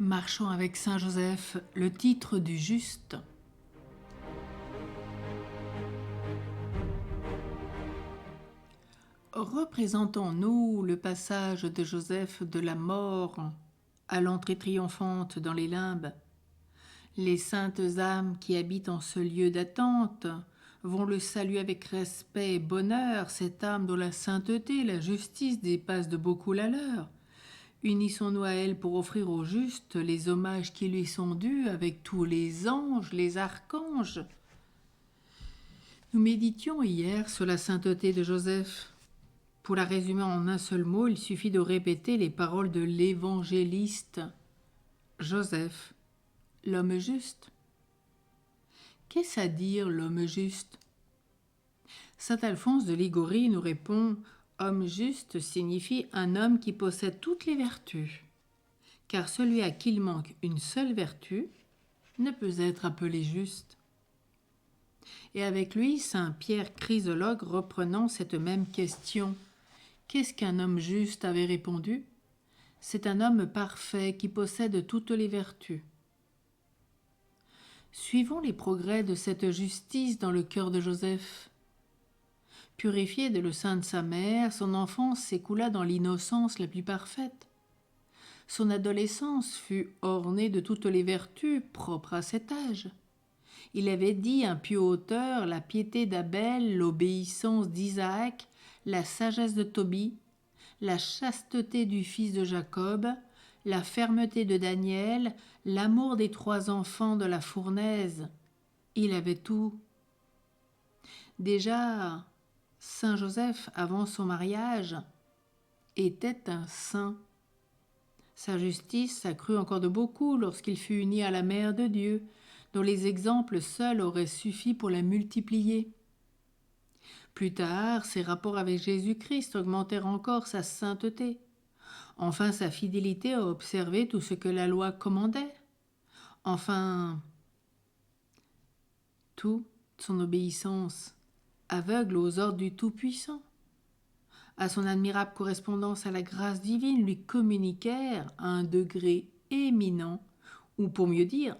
Marchons avec Saint Joseph, le titre du juste. Représentons-nous le passage de Joseph de la mort à l'entrée triomphante dans les limbes. Les saintes âmes qui habitent en ce lieu d'attente vont le saluer avec respect et bonheur, cette âme dont la sainteté, la justice dépassent de beaucoup la leur. Unissons-nous à elle pour offrir au juste les hommages qui lui sont dus avec tous les anges, les archanges. Nous méditions hier sur la sainteté de Joseph. Pour la résumer en un seul mot, il suffit de répéter les paroles de l'évangéliste. Joseph, l'homme juste. Qu'est-ce à dire l'homme juste ? Saint Alphonse de Ligorie nous répond « Homme juste signifie un homme qui possède toutes les vertus, car celui à qui il manque une seule vertu ne peut être appelé juste. » Et avec lui, Saint Pierre Chrysologue reprenant cette même question. Qu'est-ce qu'un homme juste avait répondu ? C'est un homme parfait qui possède toutes les vertus. Suivons les progrès de cette justice dans le cœur de Joseph. Purifié dès le sein de sa mère, son enfance s'écoula dans l'innocence la plus parfaite. Son adolescence fut ornée de toutes les vertus propres à cet âge. Il avait dit un pieux auteur, la piété d'Abel, l'obéissance d'Isaac, la sagesse de Tobie, la chasteté du fils de Jacob, la fermeté de Daniel, l'amour des 3 enfants de la fournaise. Il avait tout. Déjà, Saint Joseph, avant son mariage, était un saint. Sa justice s'accrut encore de beaucoup lorsqu'il fut uni à la Mère de Dieu, dont les exemples seuls auraient suffi pour la multiplier. Plus tard, ses rapports avec Jésus-Christ augmentèrent encore sa sainteté. Enfin, sa fidélité à observer tout ce que la loi commandait. Enfin, toute son obéissance aveugle aux ordres du Tout-Puissant. À son admirable correspondance à la grâce divine lui communiquèrent à un degré éminent, ou pour mieux dire,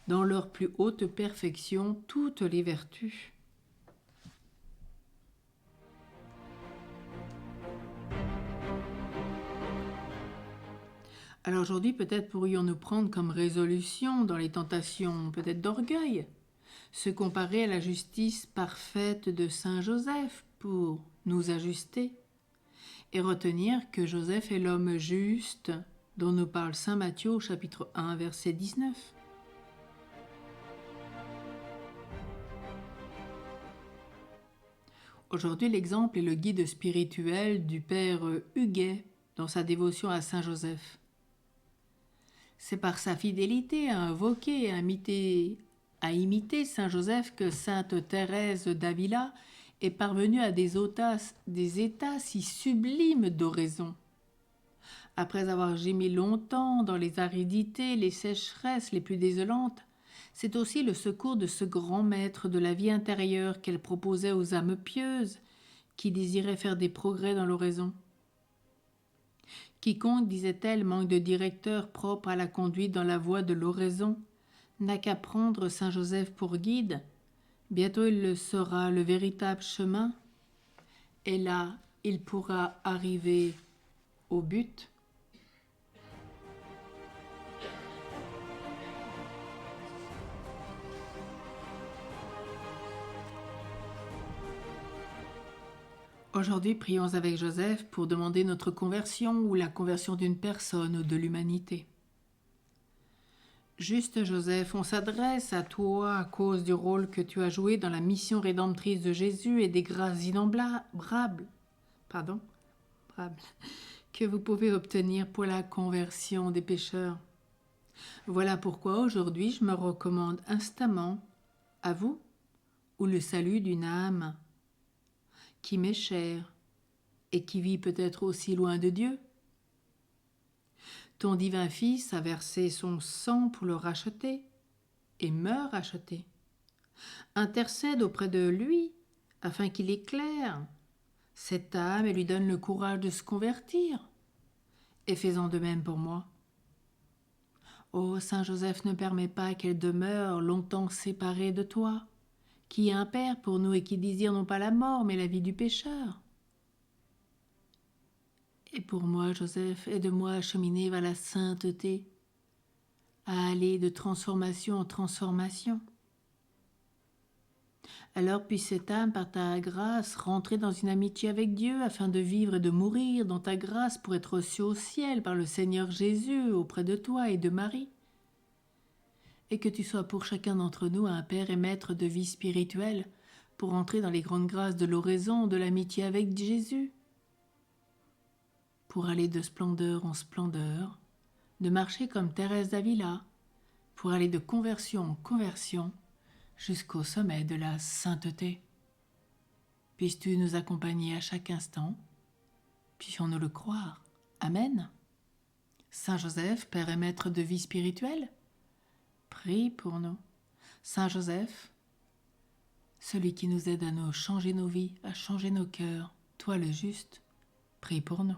dans leur plus haute perfection, toutes les vertus. Alors aujourd'hui, peut-être pourrions-nous prendre comme résolution dans les tentations peut-être d'orgueil, se comparer à la justice parfaite de Saint Joseph pour nous ajuster et retenir que Joseph est l'homme juste dont nous parle Saint Matthieu au chapitre 1, verset 19. Aujourd'hui, l'exemple est le guide spirituel du père Huguet dans sa dévotion à Saint Joseph. C'est par sa fidélité à invoquer et à imiter Saint Joseph que Sainte Thérèse d'Avila est parvenue à des états si sublimes d'oraison. Après avoir gémi longtemps dans les aridités, les sécheresses les plus désolantes, c'est aussi le secours de ce grand maître de la vie intérieure qu'elle proposait aux âmes pieuses qui désiraient faire des progrès dans l'oraison. Quiconque, disait-elle, manque de directeur propre à la conduite dans la voie de l'oraison, n'a qu'à prendre Saint Joseph pour guide. Bientôt il le saura le véritable chemin, et là il pourra arriver au but. Aujourd'hui, prions avec Joseph pour demander notre conversion ou la conversion d'une personne ou de l'humanité. Juste Joseph, on s'adresse à toi à cause du rôle que tu as joué dans la mission rédemptrice de Jésus et des grâces innombrables que vous pouvez obtenir pour la conversion des pécheurs. Voilà pourquoi aujourd'hui je me recommande instamment à vous ou le salut d'une âme qui m'est chère et qui vit peut-être aussi loin de Dieu. Ton divin Fils a versé son sang pour le racheter et me racheter. Intercède auprès de lui afin qu'il éclaire cette âme et lui donne le courage de se convertir. Et fais-en de même pour moi. Ô Saint Joseph, ne permets pas qu'elle demeure longtemps séparée de toi, qui est un Père pour nous et qui désire non pas la mort, mais la vie du pécheur. Et pour moi, Joseph, aide-moi à cheminer vers la sainteté, à aller de transformation en transformation. Alors puisse cette âme, par ta grâce, rentrer dans une amitié avec Dieu afin de vivre et de mourir dans ta grâce pour être reçue au ciel par le Seigneur Jésus auprès de toi et de Marie. Et que tu sois pour chacun d'entre nous un Père et Maître de vie spirituelle pour entrer dans les grandes grâces de l'oraison, de l'amitié avec Jésus, pour aller de splendeur en splendeur, de marcher comme Thérèse d'Avila, pour aller de conversion en conversion, jusqu'au sommet de la sainteté. Puisses-tu nous accompagner à chaque instant, puissions-nous le croire. Amen. Saint Joseph, Père et Maître de vie spirituelle, prie pour nous. Saint Joseph, celui qui nous aide à nous changer nos vies, à changer nos cœurs, toi le juste, prie pour nous.